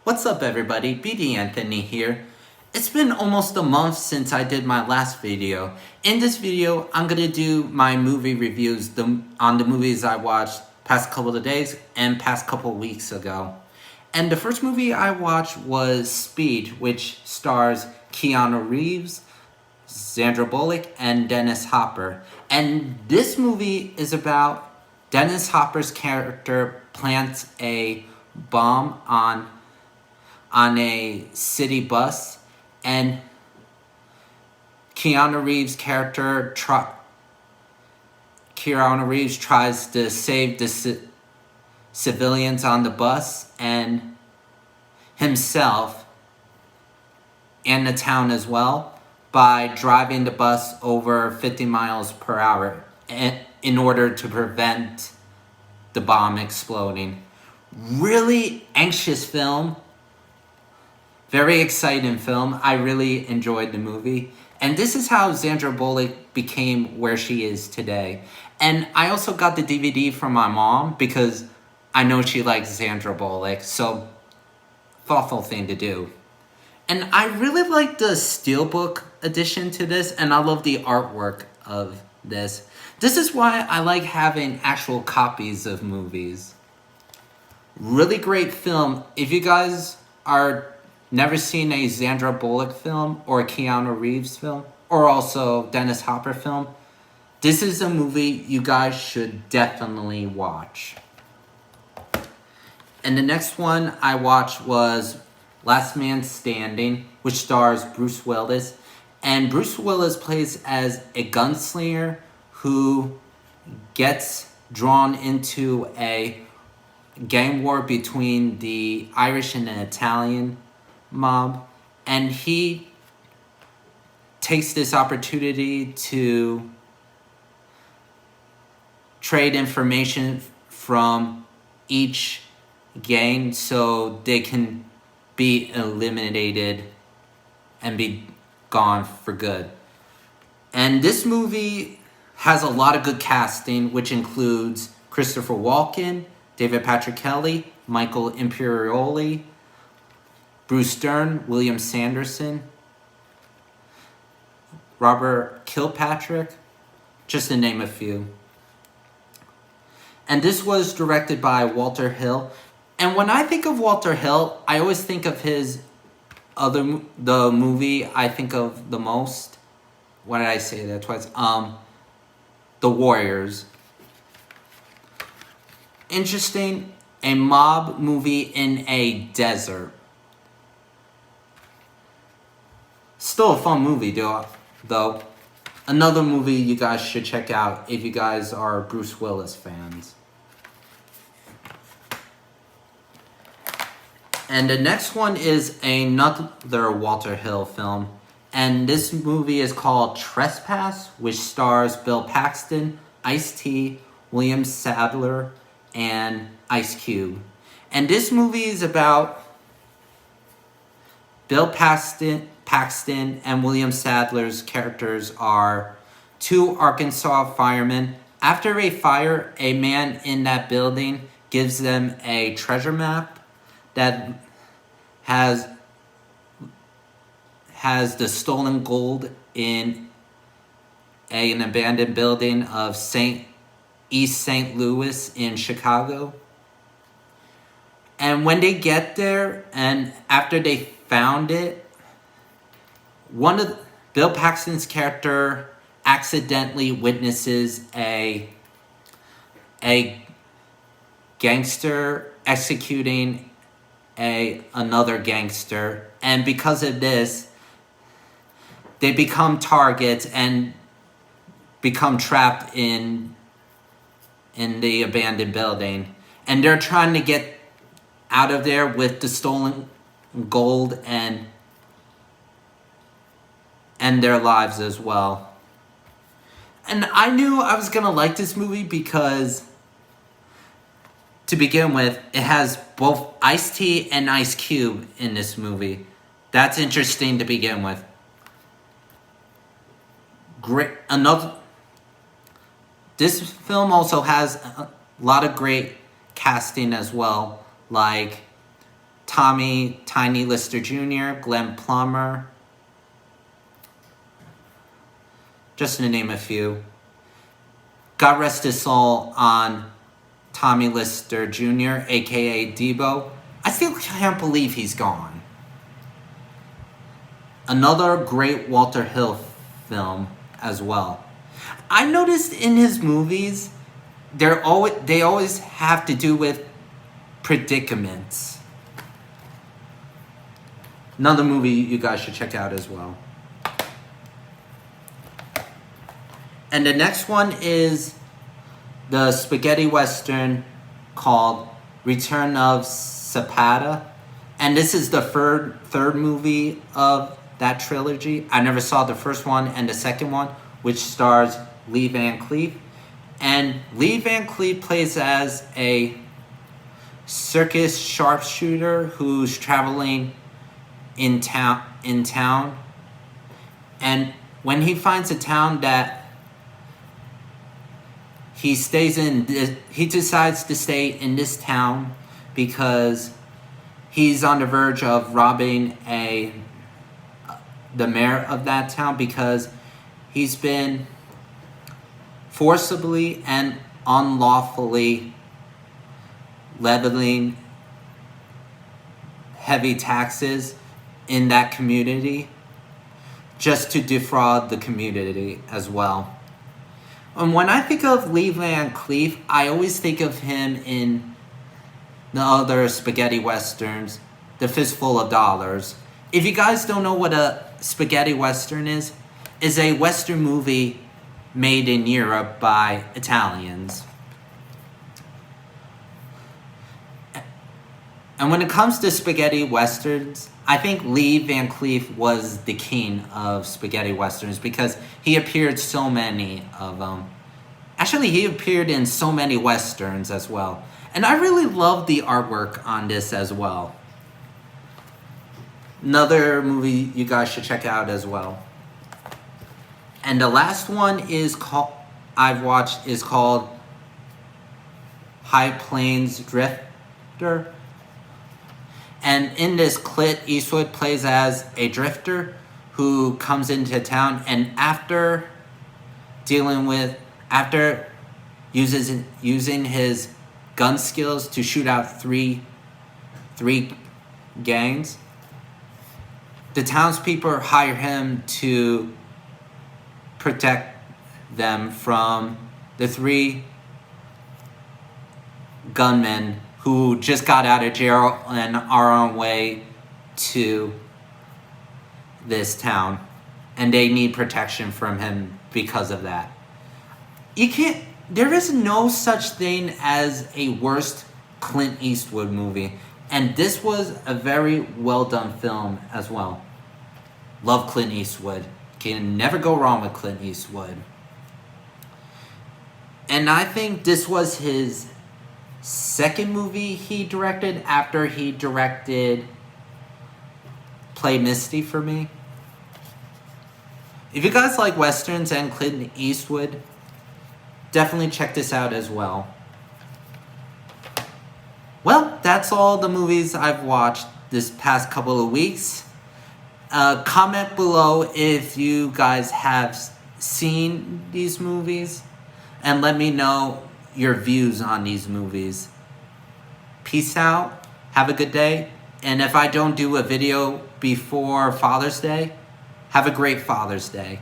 What's up everybody, BD Anthony here. It's been almost a month since I did my last video. In this video, I'm gonna do my movie reviews on the movies I watched past couple of days and past couple of weeks ago. And the first movie I watched was Speed, which stars Keanu Reeves, Sandra Bullock, and Dennis Hopper. And this movie is about Dennis Hopper's character plants a bomb on a city bus, and Keanu Reeves' character tries to save the civilians on the bus and himself and the town as well by driving the bus over 50 miles per hour in order to prevent the bomb exploding. Really anxious film. Very exciting film. I really enjoyed the movie. And this is how Sandra Bullock became where she is today. And I also got the DVD from my mom because I know she likes Sandra Bullock. So, thoughtful thing to do. And I really like the Steelbook edition to this. And I love the artwork of this. This is why I like having actual copies of movies. Really great film. If you guys are never seen a Sandra Bullock film or a Keanu Reeves film or also Dennis Hopper film, this is a movie you guys should definitely watch. And the next one I watched was Last Man Standing, which stars Bruce Willis. And Bruce Willis plays as a gunslinger who gets drawn into a gang war between the Irish and the Italian mob, and he takes this opportunity to trade information from each gang so they can be eliminated and be gone for good. And this movie has a lot of good casting, which includes Christopher Walken, David Patrick Kelly, Michael Imperioli, Bruce Dern, William Sanderson, Robert Kilpatrick, just to name a few. And this was directed by Walter Hill. And when I think of Walter Hill, I always think of the movie I think of the most. Why did I say that twice? The Warriors. Interesting, a mob movie in a desert. Still a fun movie, though. Another movie you guys should check out if you guys are Bruce Willis fans. And the next one is another Walter Hill film. And this movie is called Trespass, which stars Bill Paxton, Ice-T, William Sadler, and Ice Cube. And this movie is about Bill Paxton and William Sadler's characters are two Arkansas firemen. After a fire, a man in that building gives them a treasure map that has the stolen gold in an abandoned building of East St. Louis in Chicago. And when they get there, and after they found it, Bill Paxton's character accidentally witnesses a gangster executing another gangster, and because of this, they become targets and become trapped in the abandoned building, and they're trying to get out of there with the stolen gold and their lives as well. And I knew I was gonna like this movie because, to begin with, it has both Ice-T and Ice Cube in this movie. That's interesting to begin with. Great. This film also has a lot of great casting as well, like Tommy Tiny Lister Jr., Glenn Plummer, just to name a few. God rest his soul on Tommy Lister Jr., aka Debo. I still can't believe he's gone. Another great Walter Hill film as well. I noticed in his movies, they always have to do with predicaments. Another movie you guys should check out as well. And the next one is the spaghetti western called Return of Sabata. And this is the third movie of that trilogy. I never saw the first one and the second one, which stars Lee Van Cleef. And Lee Van Cleef plays as a circus sharpshooter who's traveling in town. And when he finds a town that he stays in, he decides to stay in this town because he's on the verge of robbing the mayor of that town, because he's been forcibly and unlawfully leveling heavy taxes in that community just to defraud the community as well. And when I think of Lee Van Cleef, I always think of him in the other spaghetti westerns, The Fistful of Dollars. If you guys don't know what a spaghetti western is a western movie made in Europe by Italians. And when it comes to spaghetti westerns, I think Lee Van Cleef was the king of spaghetti westerns because he appeared so many of them. Actually, he appeared in so many westerns as well. And I really love the artwork on this as well. Another movie you guys should check out as well. And the last one I've watched is called High Plains Drifter. And in this, Clint Eastwood plays as a drifter who comes into town, and after using his gun skills to shoot out three gangs, the townspeople hire him to protect them from the 3 gunmen who just got out of jail and are on way to this town. And they need protection from him because of that. There is no such thing as a worst Clint Eastwood movie. And this was a very well done film as well. Love Clint Eastwood. Can never go wrong with Clint Eastwood. And I think this was his second movie he directed after he directed Play Misty for Me. If you guys like westerns and Clint Eastwood, definitely check this out as well. Well, that's all the movies I've watched this past couple of weeks. Comment below if you guys have seen these movies, and let me know your views on these movies. Peace out. Have a good day. And if I don't do a video before Father's Day, have a great Father's Day.